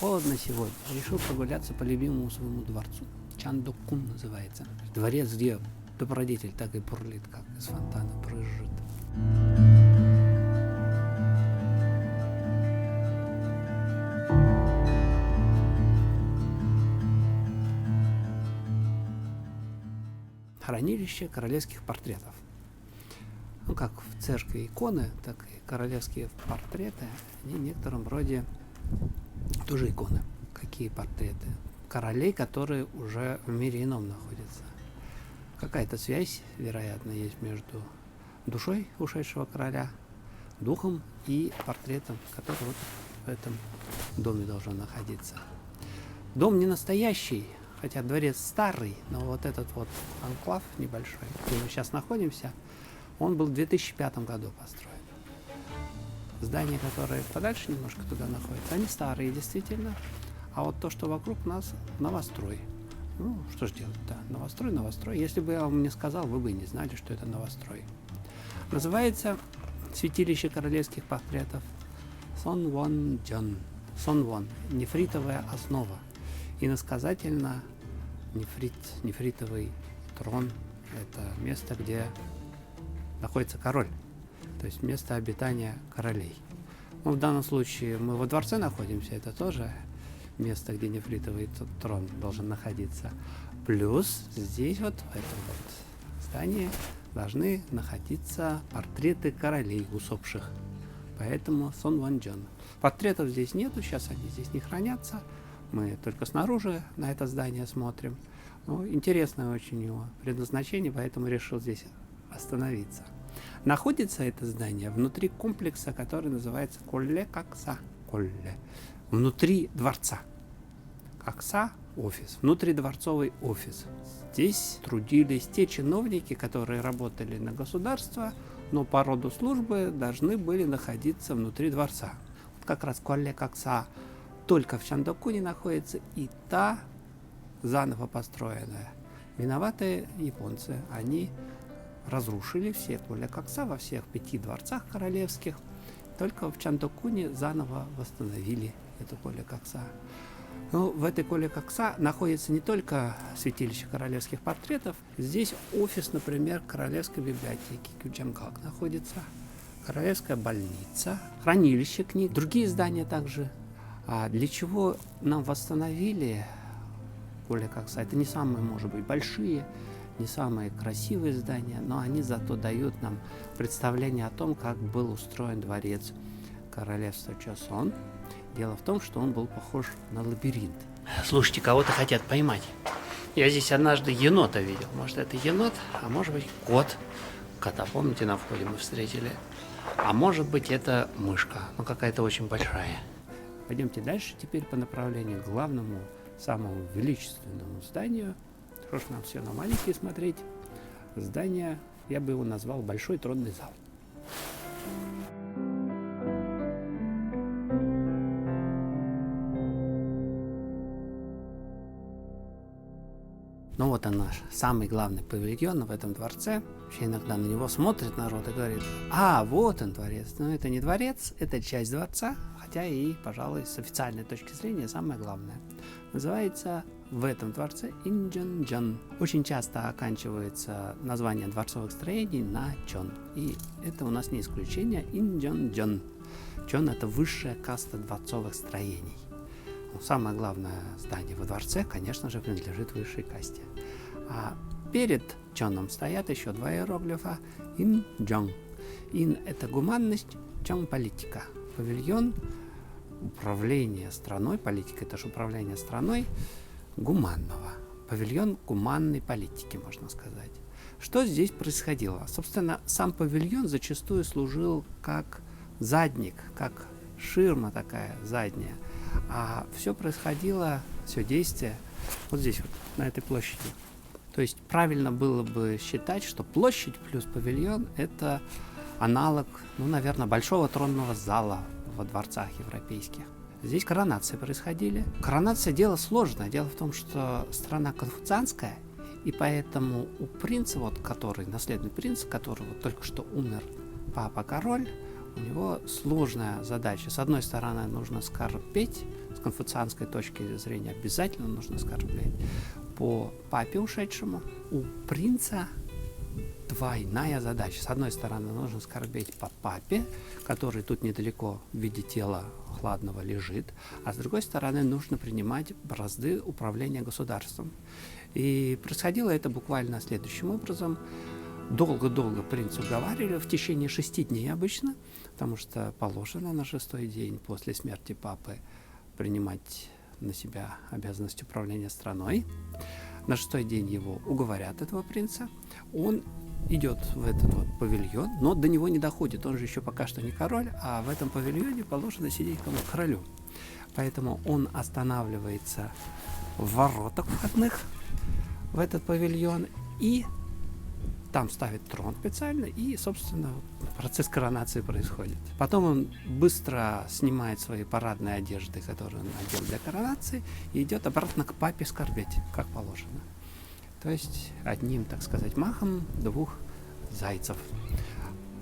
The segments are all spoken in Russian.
холодно сегодня, решил прогуляться по любимому своему дворцу. Чандокун называется. Дворец, где добродетель так и бурлит, как из фонтана брызжет. Хранилище королевских портретов. Ну, как в церкви иконы, так и королевские портреты, они в некотором роде тоже иконы. Какие портреты? Королей, которые уже в мире ином находятся. Какая-то связь, вероятно, есть между душой ушедшего короля, духом и портретом, который вот в этом доме должен находиться. Дом не настоящий, хотя дворец старый, но вот этот вот анклав небольшой, где мы сейчас находимся, он был в 2005 году построен. Здания, которые подальше немножко туда находятся, они старые действительно, а вот то, что вокруг нас, новострой. Ну, что ж делать-то? Новострой. Если бы я вам не сказал, вы бы и не знали, что это новострой. Называется святилище королевских портретов Сонвонджон. Сонвон – нефритовая основа. Иносказательно нефритовый трон – это место, где находится король, то есть место обитания королей. Ну, в данном случае мы во дворце находимся, это тоже место, где нефритовый трон должен находиться. Плюс здесь вот, в этом вот здании, должны находиться портреты королей усопших. Поэтому Сонвонджон. Портретов здесь нету, сейчас они здесь не хранятся. Мы только снаружи на это здание смотрим. Ну, интересное очень его предназначение, поэтому решил здесь остановиться. Находится это здание внутри комплекса, который называется Колле Какса. Колле. Внутри дворца. Какса – офис. Внутридворцовый офис. Здесь трудились те чиновники, которые работали на государство, но по роду службы должны были находиться внутри дворца. Вот как раз Колле Какса только в Чандокуне находится, и та заново построенная. Виноватые японцы. Они разрушили все Колле Какса во всех 5 дворцах королевских. Только в Чандокуне заново восстановили эту Колле Какса. Но в этой Колле Какса находится не только святилище королевских портретов. Здесь офис, например, королевской библиотеки Кюджангак находится, королевская больница, хранилище книг, другие здания также. А для чего нам восстановили Колле Какса? Это не самые, может быть, большие, не самые красивые здания, но они зато дают нам представление о том, как был устроен дворец королевства Чосон. Дело в том, что он был похож на лабиринт. Слушайте, кого-то хотят поймать. Я здесь однажды енота видел. Может, это енот, а может быть, кот. Кота, помните, на входе мы встретили. А может быть, это мышка, но какая-то очень большая. Пойдемте дальше, теперь по направлению к главному, самому величественному зданию. Что ж нам все на маленькие смотреть. Здание, я бы его назвал Большой тронный зал. Ну вот он наш самый главный павильон в этом дворце. Вообще иногда на него смотрит народ и говорит: а, вот он дворец. Но это не дворец, это часть дворца, хотя и, пожалуй, с официальной точки зрения самое главное. Называется в этом дворце Инджонджон. Очень часто оканчивается название дворцовых строений на чон. И это у нас не исключение. Инджонджон. Чон – это высшая каста дворцовых строений. Самое главное здание во дворце, конечно же, принадлежит высшей касте. А перед чоном стоят еще 2 иероглифа Ин-джон. Ин – это гуманность, чон – политика. Павильон управления страной, политика – это же управление страной гуманного. Павильон гуманной политики, можно сказать. Что здесь происходило? Собственно, сам павильон зачастую служил как задник, как ширма такая задняя. А все происходило, все действие вот здесь вот, на этой площади. То есть правильно было бы считать, что площадь плюс павильон – это аналог, ну, наверное, большого тронного зала во дворцах европейских. Здесь коронации происходили. Коронация – дело сложное. Дело в том, что страна конфуцианская, и поэтому у принца, вот, который, наследный принц, который вот только что умер, папа-король, у него сложная задача. С одной стороны, нужно скорбеть с конфуцианской точки зрения обязательно нужно оскорблять. По папе ушедшему у принца двойная задача. С одной стороны, нужно скорбеть по папе, который тут недалеко в виде тела хладного лежит, а с другой стороны, нужно принимать бразды управления государством. И происходило это буквально следующим образом. Долго-долго принца уговаривали, в течение 6 дней обычно, потому что положено на 6-й день после смерти папы принимать на себя обязанность управления страной. На 6-й день его уговорят, этого принца. Он идет в этот вот павильон, но до него не доходит. Он же еще пока что не король, а в этом павильоне положено сидеть кому? Королю. Поэтому он останавливается в воротах входных в этот павильон и там ставит трон специально, и, собственно, процесс коронации происходит. Потом он быстро снимает свои парадные одежды, которые он надел для коронации, и идет обратно к папе скорбеть, как положено. То есть одним, так сказать, махом 2 зайцев.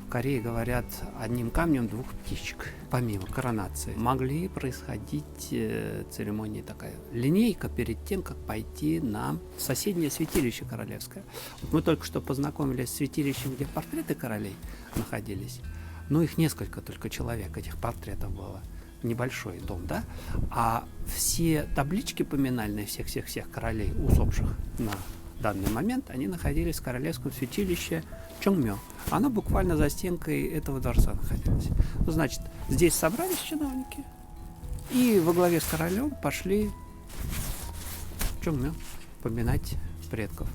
В Корее говорят, одним камнем 2 птичек. Помимо коронации могли происходить церемонии такая линейка перед тем, как пойти на соседнее святилище королевское. Вот мы только что познакомились с святилищем, где портреты королей находились. Но их несколько только человек, этих портретов было. Небольшой дом, да? А все таблички поминальные всех королей, усопших на данный момент, они находились в королевском святилище Чонгмё. Оно буквально за стенкой этого дворца находилось. Ну, значит, здесь собрались чиновники и во главе с королем пошли в Чонгмё поминать предков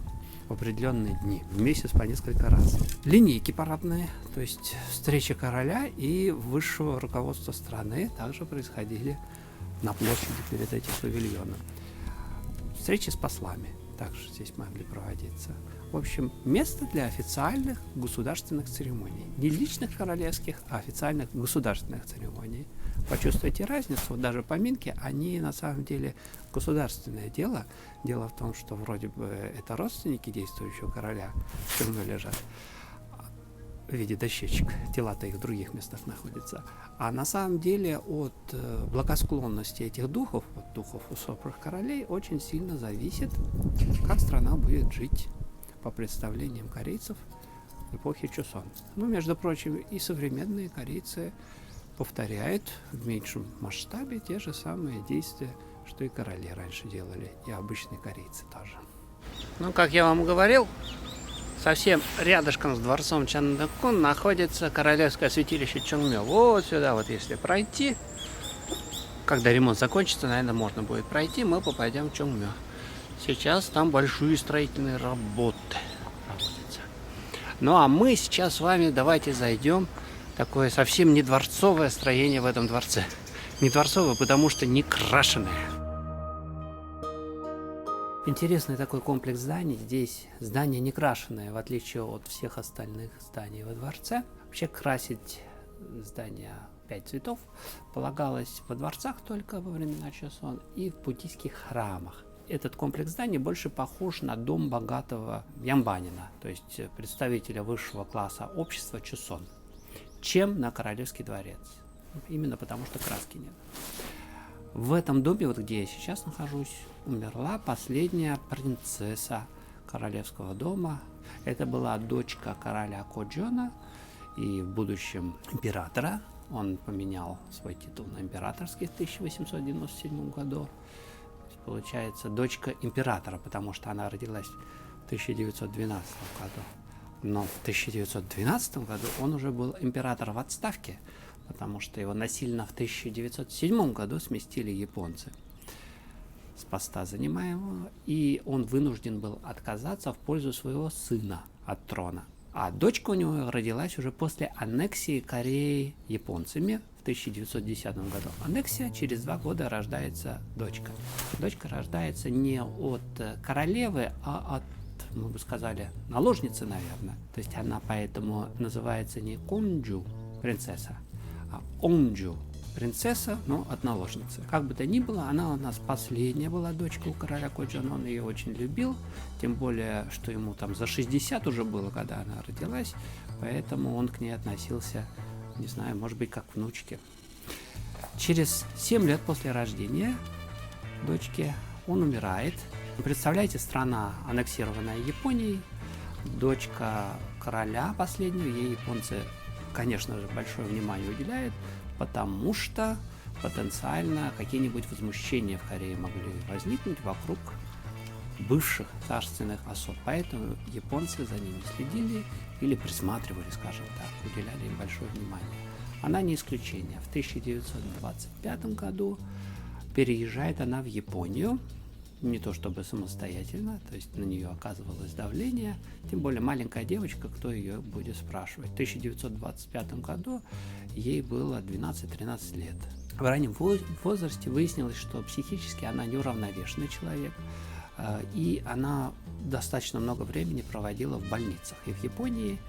в определенные дни, в месяц по несколько раз. Линейки парадные, то есть встреча короля и высшего руководства страны также происходили на площади перед этим павильоном. Встречи с послами также здесь могли проводиться. В общем, место для официальных государственных церемоний. Не личных королевских, а официальных государственных церемоний. Почувствуйте разницу, вот даже поминки, они на самом деле государственное дело. Дело в том, что вроде бы это родственники действующего короля, в тюрьме лежат, в виде дощечек, тела-то их в других местах находятся. А на самом деле от благосклонности этих духов, от духов усопших королей, очень сильно зависит, как страна будет жить по представлениям корейцев эпохи Чосон. Ну, между прочим, и современные корейцы повторяют в меньшем масштабе те же самые действия, что и короли раньше делали, и обычные корейцы тоже. Ну, как я вам говорил, совсем рядышком с дворцом Чандакун находится королевское святилище Чонгмё. Вот сюда вот если пройти, когда ремонт закончится, наверное, можно будет пройти, мы попадем в Чонгмё. Сейчас там большие строительные работы проводятся. Ну а мы сейчас с вами давайте зайдем в такое совсем не дворцовое строение в этом дворце. Не дворцовое, потому что не крашеное. Интересный такой комплекс зданий. Здесь здание не крашеное, в отличие от всех остальных зданий во дворце. Вообще красить здания 5 цветов полагалось во дворцах только во времена Чосон и в буддийских храмах. Этот комплекс зданий больше похож на дом богатого ямбанина, то есть представителя высшего класса общества Чосон, чем на королевский дворец. Именно потому, что краски нет. В этом доме, вот где я сейчас нахожусь, умерла последняя принцесса королевского дома. Это была дочка короля Коджона и в будущем императора. Он поменял свой титул на императорский в 1897 году. Получается, дочка императора, потому что она родилась в 1912 году. Но в 1912 году он уже был император в отставке, потому что его насильно в 1907 году сместили японцы с поста занимаемого, и он вынужден был отказаться в пользу своего сына от трона. А дочка у него родилась уже после аннексии Кореи японцами в 1910 году. Аннексия, через 2 года рождается дочка. Дочка рождается не от королевы, а от, мы бы сказали, наложницы, наверное. То есть она поэтому называется не Конджу, принцесса, а Онджу, принцесса, но от наложницы. Как бы то ни было, она у нас последняя была дочка у короля Коджона, он ее очень любил, тем более, что ему там за 60 уже было, когда она родилась, поэтому он к ней относился, не знаю, может быть, как к внучке. Через 7 лет после рождения дочки он умирает. Представляете, страна, аннексированная Японией, дочка короля последнего, ей японцы, конечно же, большое внимание уделяют, потому что потенциально какие-нибудь возмущения в Корее могли возникнуть вокруг бывших царственных особ. Поэтому японцы за ними следили или присматривали, скажем так, уделяли им большое внимание. Она не исключение. В 1925 году переезжает она в Японию, не то чтобы самостоятельно, то есть на нее оказывалось давление, тем более маленькая девочка, кто ее будет спрашивать. В 1925 году ей было 12-13 лет. В раннем возрасте выяснилось, что психически она неуравновешенный человек, и она достаточно много времени проводила в больницах и в Японии,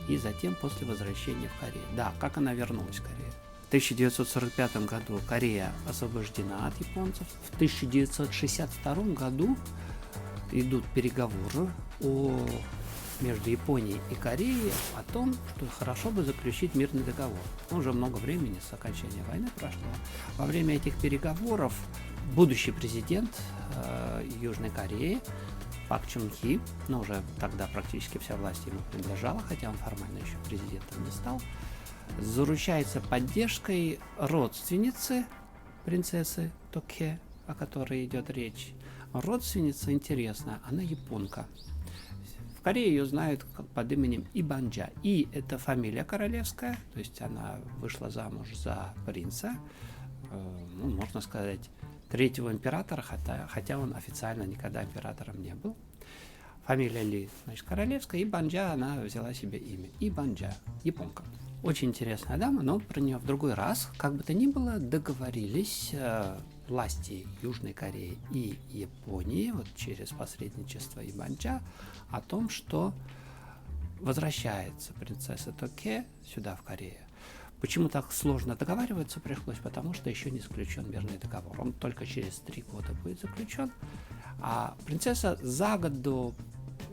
и затем после возвращения в Корею. Да, как она вернулась в Корею? В 1945 году Корея освобождена от японцев. В 1962 году идут переговоры между Японией и Кореей о том, что хорошо бы заключить мирный договор. Уже много времени с окончания войны прошло. Во время этих переговоров будущий президент Южной Кореи Пак Чун Хи, но уже тогда практически вся власть ему принадлежала, хотя он формально еще президентом не стал, заручается поддержкой родственницы принцессы Токхе, о которой идет речь. Родственница интересная, она японка. В Корее ее знают под именем Ибанджа. И это фамилия королевская, то есть она вышла замуж за принца, можно сказать, третьего императора, хотя он официально никогда императором не был. Фамилия Ли, значит, королевская, и Банджа, она взяла себе имя. И Банджа, японка. Очень интересная дама, но про нее в другой раз. Как бы то ни было, договорились власти Южной Кореи и Японии, вот через посредничество и Банджа, о том, что возвращается принцесса Токхе сюда, в Корею. Почему так сложно договариваться пришлось? Потому что еще не заключен мирный договор. Он только через 3 года будет заключен. А принцесса за год до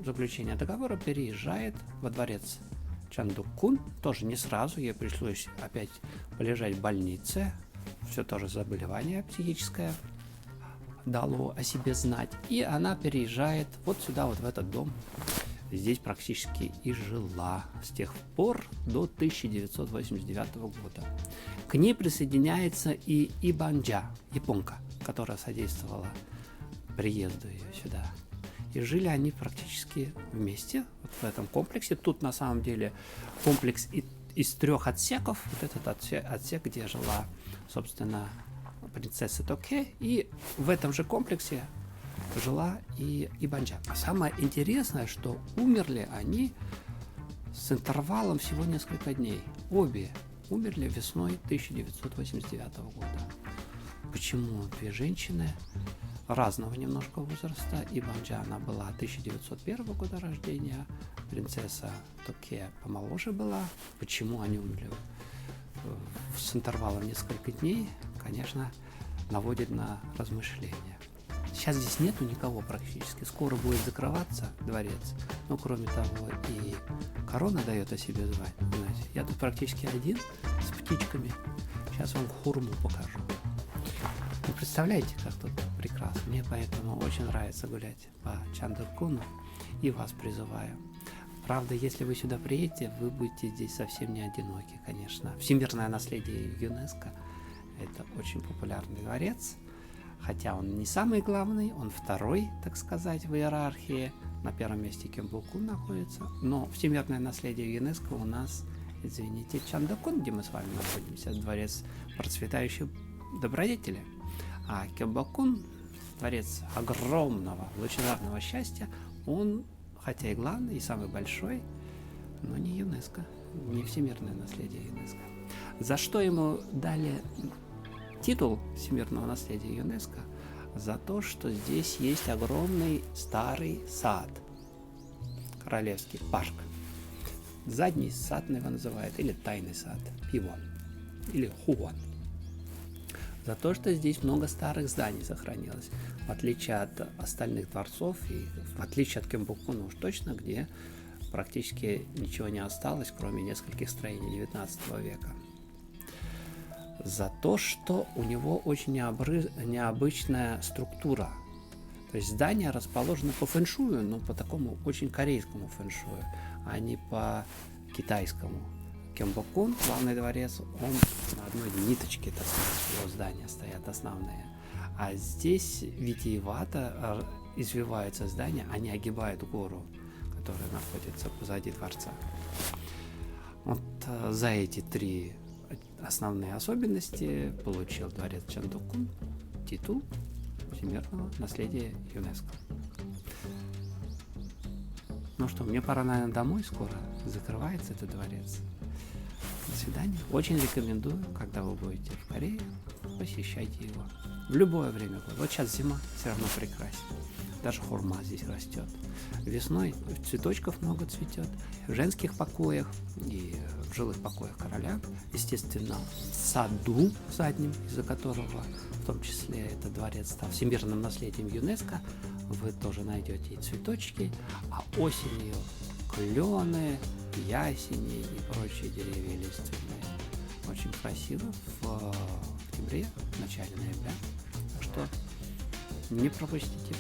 заключения договора переезжает во дворец Чандокун. Тоже не сразу. Ей пришлось опять полежать в больнице. Все тоже заболевание психическое дало о себе знать. И она переезжает вот сюда, вот в этот дом. Здесь практически и жила с тех пор до 1989 года. К ней присоединяется и Ибанджа, японка, которая содействовала приезду ее сюда. И жили они практически вместе вот в этом комплексе. Тут на самом деле комплекс из 3 отсеков. Вот этот отсек, где жила, собственно, принцесса Токхе. И в этом же комплексе жила и Банджа. Самое интересное, что умерли они с интервалом всего несколько дней. Обе умерли весной 1989 года. Почему 2 женщины разного немножко возраста? И Банджа, она была 1901 года рождения, принцесса Токхе помоложе была. Почему они умерли с интервалом несколько дней, конечно, наводит на размышления. Сейчас здесь нету никого практически. Скоро будет закрываться дворец. Но кроме того и корона дает о себе знать. Знаете, я тут практически один с птичками. Сейчас вам хурму покажу. Вы представляете, как тут прекрасно. Мне поэтому очень нравится гулять по Чандокуну. И вас призываю. Правда, если вы сюда приедете, вы будете здесь совсем не одиноки, конечно. Всемирное наследие ЮНЕСКО – это очень популярный дворец. Хотя он не самый главный, он второй, так сказать, в иерархии. На первом месте Кёнбокун находится. Но всемирное наследие ЮНЕСКО у нас, извините, Чандокун, где мы с вами находимся, дворец процветающей добродетели. А Кёнбокун, дворец огромного лучезарного счастья, он, хотя и главный, и самый большой, но не ЮНЕСКО, не всемирное наследие ЮНЕСКО. За что ему дали титул всемирного наследия ЮНЕСКО? За то, что здесь есть огромный старый сад, королевский парк. Задний сад его называют, или тайный сад, Пивон, или Хуон. За то, что здесь много старых зданий сохранилось, в отличие от остальных дворцов, и в отличие от Кёнбокуна уж точно, где практически ничего не осталось, кроме нескольких строений 19 века. за то, что у него очень необычная структура. То есть здание расположено по фэншую, но по такому очень корейскому фэншую, а не по китайскому. Кёмбокун, главный дворец, он на одной ниточке, так сказать, его здания стоят основные. А здесь витиевато извиваются здания, они огибают гору, которая находится позади дворца. Вот за эти 3 основные особенности получил дворец Чандокун титул всемирного наследия ЮНЕСКО. Ну что, мне пора, наверное, домой скоро. Закрывается этот дворец. До свидания. Очень рекомендую, когда вы будете в Корее, посещайте его. В любое время года. Вот сейчас зима, все равно прекрасно. Даже хурма здесь растет. Весной цветочков много цветет. В женских покоях и в жилых покоях короля. Естественно, в саду заднем, из-за которого в том числе этот дворец стал всемирным наследием ЮНЕСКО, вы тоже найдете и цветочки, а осенью клены, ясени и прочие деревья лиственные. Очень красиво в октябре, в начале ноября. Так что не пропустите.